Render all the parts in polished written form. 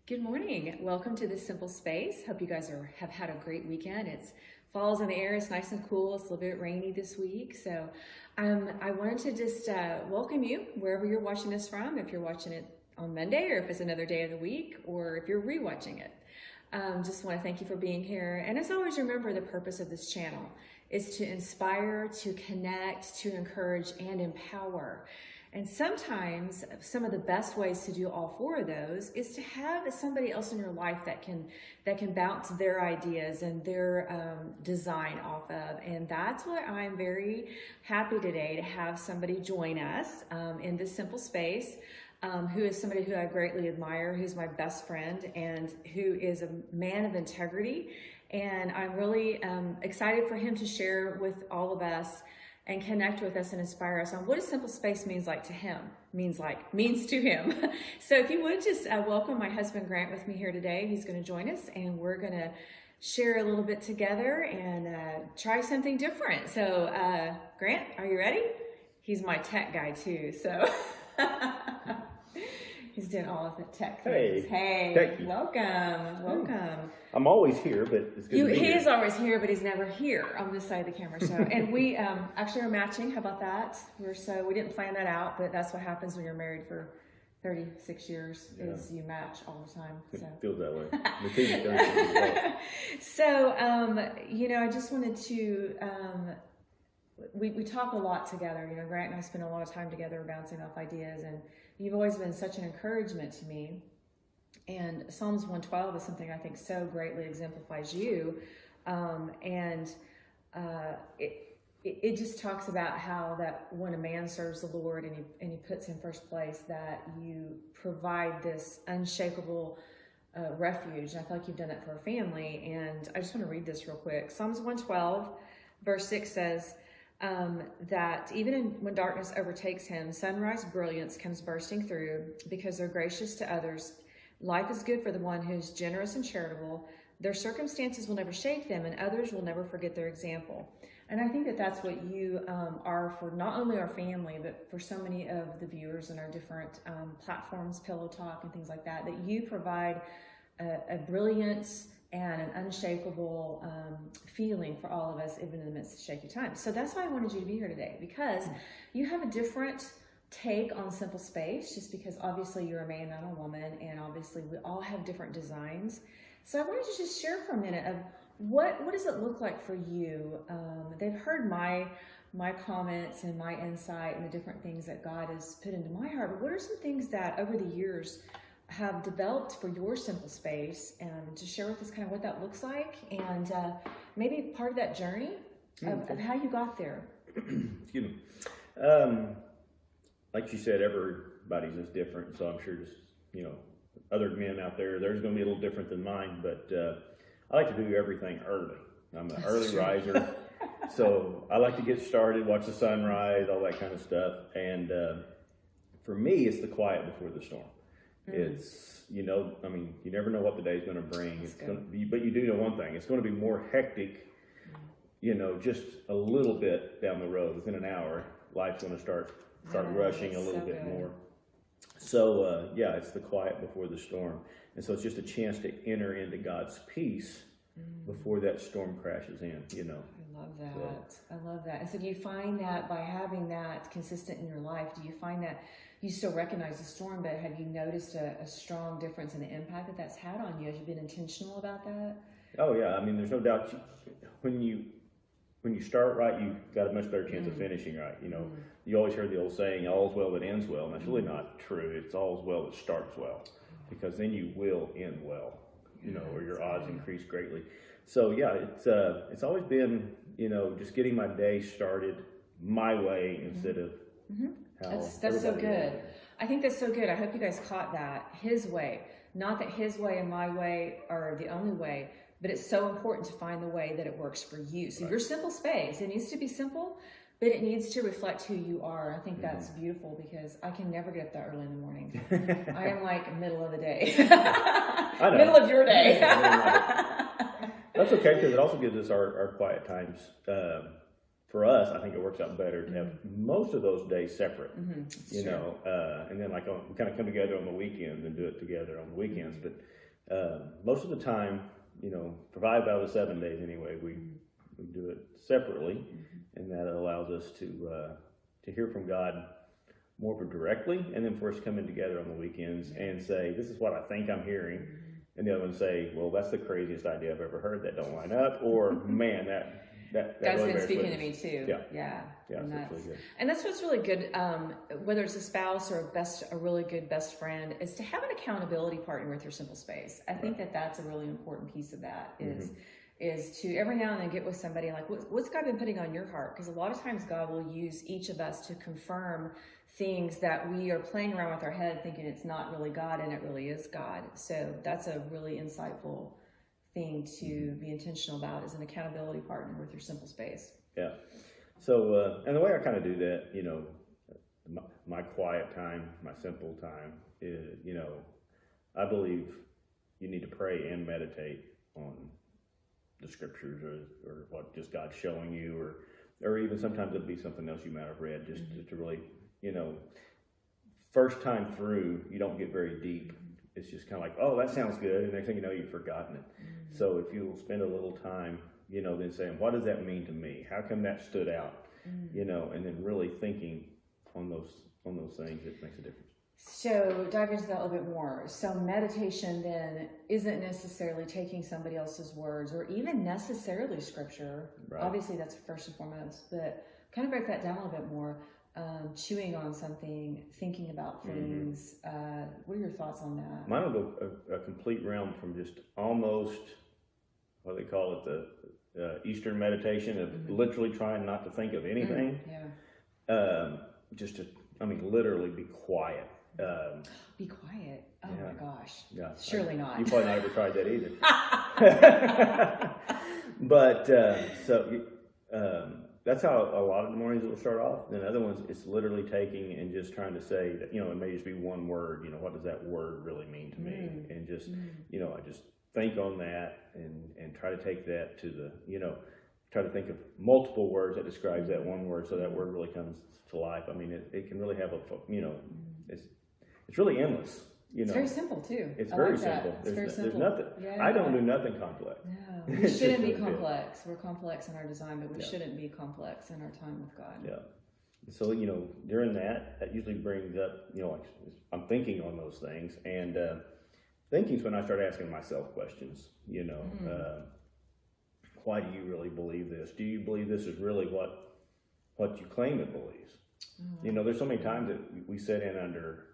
Good morning. Welcome to this simple space. Hope you guys have had a great weekend. It's fall's in the air. It's nice and cool. It's a little bit rainy this week. So I wanted to just welcome you wherever you're watching this from. If you're watching it on Monday or if it's another day of the week or if you're rewatching it. Just want to thank you for being here. And as always, remember the purpose of this channel is to inspire, to connect, to encourage, and empower. And sometimes some of the best ways to do all four of those is to have somebody else in your life that can bounce their ideas and their design off of. And that's what I'm very happy today to have somebody join us in this simple space. Who is somebody who I greatly admire, who's my best friend, and who is a man of integrity. And I'm really excited for him to share with all of us and connect with us and inspire us on what a simple space means to him, means to him. So if you would just welcome my husband Grant with me here today. He's going to join us and we're going to share a little bit together and try something different. So Grant, are you ready? He's my tech guy too, so he's doing all of the tech things. Hey, welcome. I'm always here, but it's good to be He here. is always here, but he's never here on this side of the camera. So, and we actually are matching. How about that? We didn't plan that out, but that's what happens when you're married for 36 years. Yeah. Is you match all the time. It So. feels that way. The team's done it as well. So, I just wanted to. We talk a lot together. Grant and I spend a lot of time together bouncing off ideas, and you've always been such an encouragement to me. And Psalms 112 is something I think so greatly exemplifies you. It just talks about how that when a man serves the Lord and he puts him first place, that you provide this unshakable refuge. And I feel like you've done that for a family. And I just want to read this real quick. Psalms 112, verse 6 says, that even when darkness overtakes him, sunrise brilliance comes bursting through because they're gracious to others. Life is good for the one who's generous and charitable. Their circumstances will never shake them, and others will never forget their example. And I think that that's what you are for not only our family, but for so many of the viewers in our different platforms, Pillow Talk and things like that, that you provide a brilliance and an unshakable feeling for all of us, even in the midst of shaky times. So that's why I wanted you to be here today, because you have a different take on simple space, just because obviously you're a man, not a woman, and obviously we all have different designs. So I wanted to just share for a minute of what does it look like for you? They've heard my comments and my insight and the different things that God has put into my heart, but what are some things that over the years have developed for your simple space, and to share with us kind of what that looks like, and maybe part of that journey of how you got there. Excuse me. Like you said, everybody's is different, so I'm sure just, other men out there, theirs is going to be a little different than mine, but I like to do everything early. I'm an early riser, so I like to get started, watch the sunrise, all that kind of stuff, and for me, it's the quiet before the storm. It's, you never know what the day's going to bring. But you do know one thing, it's going to be more hectic, just a little bit down the road. Within an hour, life's going to start rushing a little bit more. So, it's the quiet before the storm. And so it's just a chance to enter into God's peace before that storm crashes in, I love that. So. I love that. And so do you find that by having that consistent in your life, do you find that you still recognize the storm, but have you noticed a strong difference in the impact that that's had on you? Have you been intentional about that? Oh yeah, there's no doubt. When you start right, you've got a much better chance of finishing right. You always heard the old saying, "All's well that ends well," and that's really not true. It's all's well that starts well, because then you will end well. Or your odds increase greatly. So yeah, it's always been just getting my day started my way instead of. That's so good. I think that's so good. I hope you guys caught that. His way. Not that his way and my way are the only way, but it's so important to find the way that it works for you. So your simple space, it needs to be simple, but it needs to reflect who you are. I think that's beautiful, because I can never get up that early in the morning. I am like middle of the day. I know. Middle of your day. That's okay, because it also gives us our quiet times. for us, I think it works out better to have most of those days separate, you True. know, and then like we kind of come together on the weekends and do it together on the weekends. But most of the time, you know, for 5 out of the 7 days anyway, we do it separately, and that allows us to hear from God more directly, and then for us coming together on the weekends and say, this is what I think I'm hearing, and the other one say, well, that's the craziest idea I've ever heard, that don't line up, or man, that God's really been bears speaking to witness. me too. Yeah. Yeah. Yeah, And so it's that's, really good. and that's what's really good, whether it's a spouse or a really good best friend, is to have an accountability partner with your simple space. I think that that's a really important piece of that is to every now and then get with somebody like, what's God been putting on your heart? Because a lot of times God will use each of us to confirm things that we are playing around with our head thinking it's not really God and it really is God. So that's a really insightful thing to be intentional about, is an accountability partner with your simple space. Yeah. So, and the way I kind of do that, you know, my quiet time, my simple time is, you know, I believe you need to pray and meditate on the scriptures or what just God's showing you, or even sometimes it'll be something else you might have read, just to really, you know, first time through, you don't get very deep. It's just kind of like, oh, that sounds good. And next thing you know, you've forgotten it. So if you'll spend a little time, you know, then saying, what does that mean to me? How come that stood out? You know, and then really thinking on those things, it makes a difference. So dive into that a little bit more. So meditation then isn't necessarily taking somebody else's words or even necessarily scripture. Right. Obviously that's first and foremost, but kind of break that down a little bit more. Chewing on something, thinking about things. What are your thoughts on that? Mine will go a complete realm from just almost, what they call it, the Eastern meditation of literally trying not to think of anything. Just to, I mean, literally be quiet. Be quiet. Oh yeah. my gosh. Yeah. Surely not. You probably not ever tried that either. But, that's how a lot of the mornings will start off. Then other ones, it's literally taking and just trying to say that, you know, it may just be one word, you know, what does that word really mean to me? And just, you know, I just think on that and try to take that to the, you know, try to think of multiple words that describes that one word so that word really comes to life. I mean, it can really have a, you know, it's really endless. You know, it's very simple too. It's I very like that. simple. It's very simple. There's nothing. Yeah. I don't do nothing complex. No, we It's shouldn't just be really good. complex. We're complex in our design, but we shouldn't be complex in our time with God. Yeah. So, you know, during that usually brings up, you know, like I'm thinking on those things, and thinking's when I start asking myself questions. You know, why do you really believe this? Do you believe this is really what you claim it believes? You know, there's so many times that we sit in under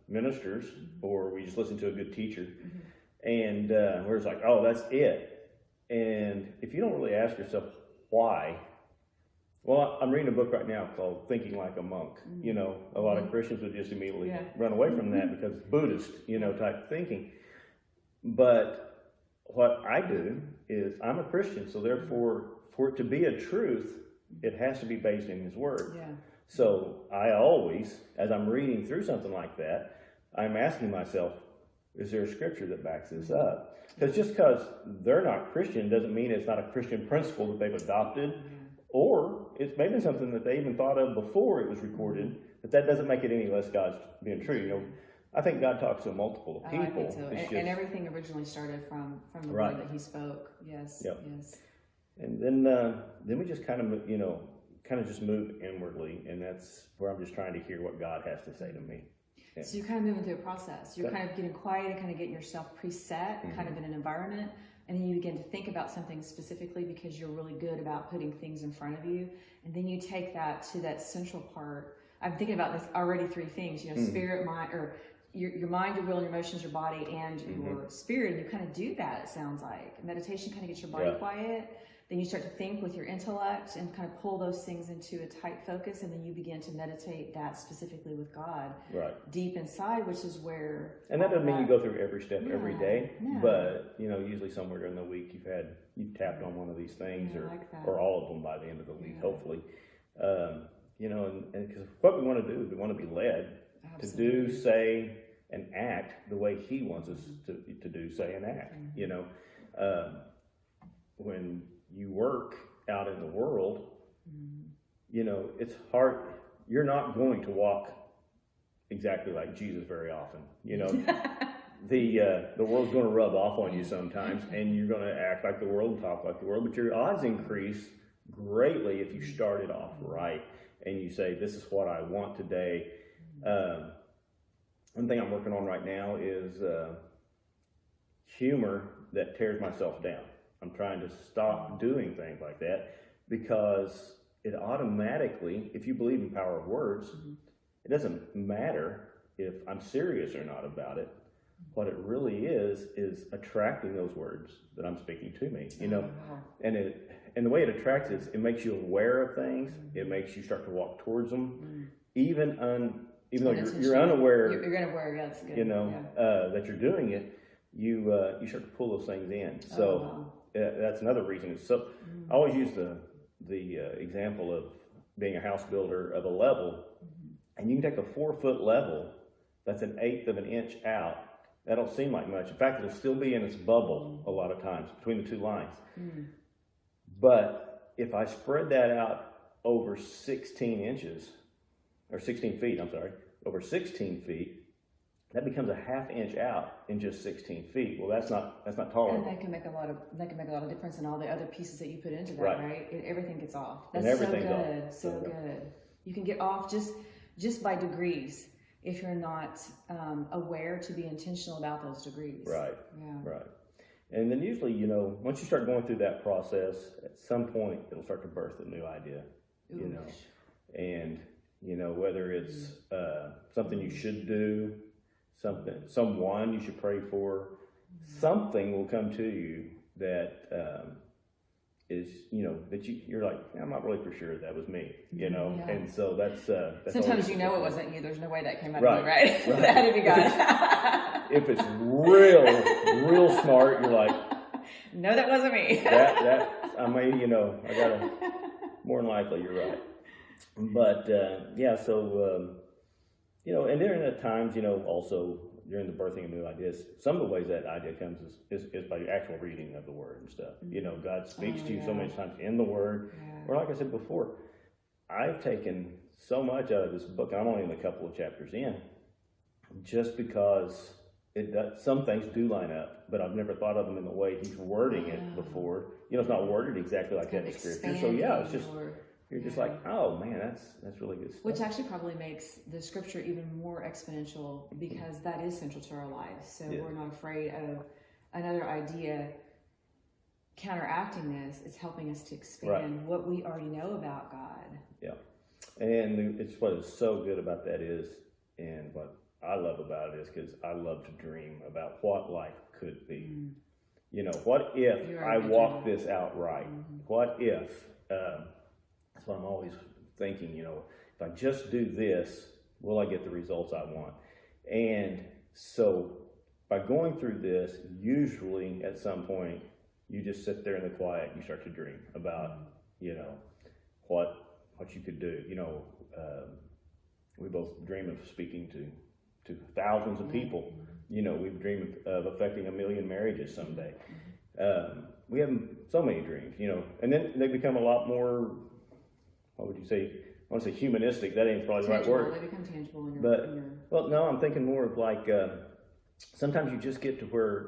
ministers, or we just listen to a good teacher, and we're just like, oh, that's it. And if you don't really ask yourself why, well, I'm reading a book right now called Thinking Like a Monk. You know, a lot of Christians would just immediately run away from that because it's Buddhist, you know, type thinking. But what I do is I'm a Christian, so therefore, for it to be a truth, it has to be based in His Word. Yeah. So I always, as I'm reading through something like that, I'm asking myself, is there a scripture that backs this up? Because just because they're not Christian doesn't mean it's not a Christian principle that they've adopted, or it's maybe something that they even thought of before it was recorded, but that doesn't make it any less God's being true. You know, I think God talks to multiple people. I think so. And everything originally started from the word that He spoke. Yes. Yep. Yes. And then we just kind of, you know, just move inwardly, and that's where I'm just trying to hear what God has to say to me. Yeah. So you're kind of moving through a process. You're kind of getting quiet and kind of getting yourself preset, kind of in an environment, and then you begin to think about something specifically because you're really good about putting things in front of you, and then you take that to that central part. I'm thinking about this already, 3 things, you know, spirit, mind, or your mind, your will, your emotions, your body, and your spirit. And you kind of do that, it sounds like. Meditation kind of gets your body quiet. Then you start to think with your intellect and kind of pull those things into a tight focus, and then you begin to meditate that specifically with God deep inside, which is where. And that doesn't mean you go through every step every day, no. but you know, usually somewhere during the week you've tapped on one of these things, or all of them by the end of the week, hopefully. You know, and because what we want to do is we want to be led to do, say, and act the way He wants us to do, say, and act. You know, when you work out in the world, You know, it's hard. You're not going to walk exactly like Jesus very often. You know, the world's going to rub off on you sometimes, and you're going to act like the world and talk like the world. But your odds increase greatly if you started off right and you say, "This is what I want today." One thing I'm working on right now is humor that tears myself down. I'm trying to stop doing things like that because it automatically, if you believe in power of words, it doesn't matter if I'm serious or not about it. What it really is attracting those words that I'm speaking to me, you know, and the way it attracts is it makes you aware of things. It makes you start to walk towards them, even though you're unaware. You're unaware, yeah, that's good. You know, that you're doing it, you start to pull those things in. So that's another reason. So I always use the example of being a house builder of a level, and you can take a 4-foot level that's 1/8 of an inch out. That don't seem like much. In fact, it'll still be in its bubble a lot of times between the two lines. But if I spread that out over 16 inches, or 16 feet, I'm sorry, over 16 feet, that becomes a 1/2 inch out in just 16 feet. Well, that's not tolerable. And that can make a lot of difference in all the other pieces that you put into that, right? Everything gets off. That's and so everything's good, off. so good. You can get off just by degrees if you're not aware to be intentional about those degrees. Right. Yeah. Right. And then usually, you know, once you start going through that process, at some point it'll start to birth a new idea. You know, and you know whether it's something you should do. Someone you should pray for, something will come to you that is, you know, that you're like, I'm not really for sure that was me, you know, and so that's sometimes you know it wasn't you. There's no way that came out right. of me, right? That had to be God. If it's real smart, you're like, no, that wasn't me. I mean, you know, I gotta more than likely you're right, but so. You know, and during the times, you know, also during the birthing of new ideas, some of the ways that idea comes is by actual reading of the Word and stuff. You know, God speaks to you so many times in the Word. Or like I said before, I've taken so much out of this book, and I'm only in a couple of chapters in, just because some things do line up, but I've never thought of them in the way He's wording it before. You know, it's not worded exactly like that in Scripture. So yeah, it's just... You're just like, oh man, that's really good stuff. Which actually probably makes the Scripture even more exponential because that is central to our lives. So we're not afraid of another idea counteracting this. It's helping us to expand what we already know about God. Yeah, and it's what is so good about that is, and what I love about it is because I love to dream about what life could be. You know, what if I walk this out right? What if? That's what I'm always thinking, you know, if I just do this, will I get the results I want? And so by going through this, usually at some point, you just sit there in the quiet and you start to dream about, you know, what you could do. You know, we both dream of speaking to thousands of people. You know, we dream of affecting 1 million marriages someday. We have so many dreams, you know, and then they become a lot more, what would you say? I want to say humanistic. That ain't probably tangible, the right word. They become tangible in your, but well, no, I'm thinking more of like sometimes you just get to where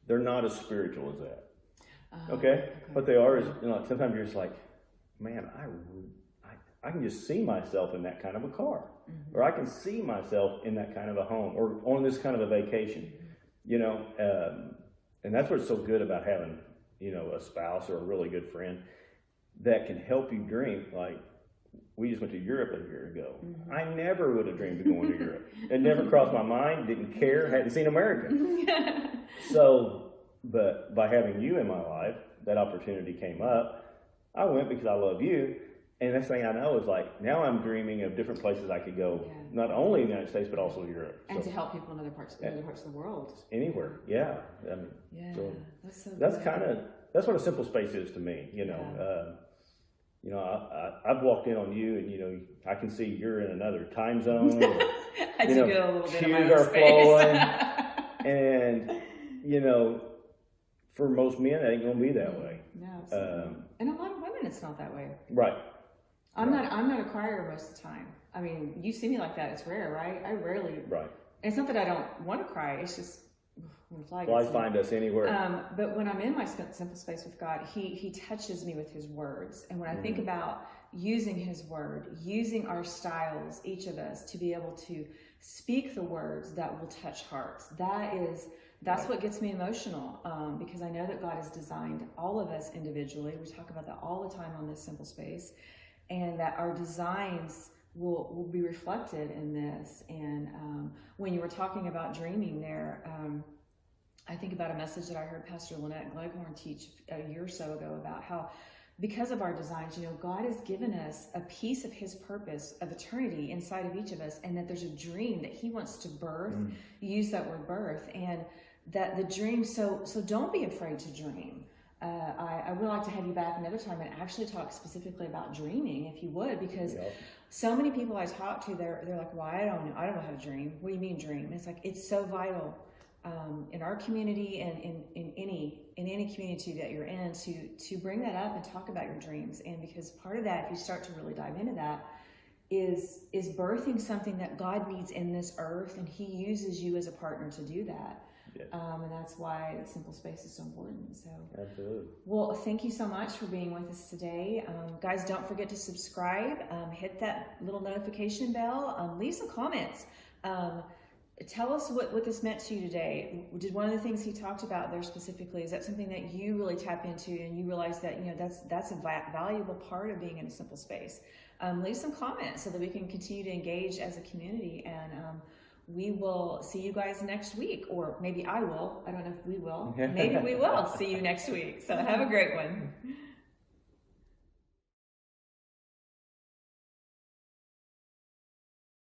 they're not as spiritual as that. Okay, but they are. You know, sometimes you're just like, man, I can just see myself in that kind of a car, or I can see myself in that kind of a home, or on this kind of a vacation. You know, and that's what's so good about having, you know, a spouse or a really good friend that can help you dream. Like, we just went to Europe a year ago. I never would have dreamed of going to Europe. It never crossed my mind, didn't care, hadn't seen America. So, but by having you in my life, that opportunity came up. I went because I love you. And next thing I know is like, now I'm dreaming of different places I could go, not only in the United States, but also Europe. And to help people in other parts of the world. Anywhere, I mean, so that's so that's kind of, that's what a simple space is to me, you know. You know, I've walked in on you, and you know, I can see you're in another time zone. I do get a little bit of my cues are own space. flowing, and you know, for most men, that ain't gonna be that way. No, absolutely. And a lot of women women, it's not that way. Right. I'm not a crier most of the time. I mean, you see me like that. It's rare, right? I rarely. Right. It's not that I don't want to cry. It's just when the fly Flies gets me. find us anywhere. But when I'm in my simple space with God, He touches me with His words. And when I think about using His word, using our styles, each of us, to be able to speak the words that will touch hearts, that's what gets me emotional, because I know that God has designed all of us individually. We talk about that all the time on this simple space, and that our designs will be reflected in this. And when you were talking about dreaming there, I think about a message that I heard Pastor Lynette Gleghorn teach a year or so ago about how, because of our designs, God has given us a piece of His purpose of eternity inside of each of us, and that there's a dream that He wants to birth. Use that word birth, and that the dream. So don't be afraid to dream. I would like to have you back another time and actually talk specifically about dreaming, if you would, because so many people I talk to, they're like, well, I don't know how to dream. What do you mean dream? And it's like, it's so vital in our community and in any community that you're in to bring that up and talk about your dreams. And because part of that, if you start to really dive into that, is birthing something that God needs in this earth, and He uses you as a partner to do that. Yes. And that's why Simple Space is so important. So, Absolutely. well, thank you so much for being with us today. Guys, don't forget to subscribe, hit that little notification bell, leave some comments. Tell us what this meant to you today. Did one of the things he talked about there specifically, is that something that you really tap into and you realize that, that's a valuable part of being in a simple space? Leave some comments so that we can continue to engage as a community, and we will see you guys next week, or maybe I will. I don't know if we will. Maybe we will see you next week. So have a great one.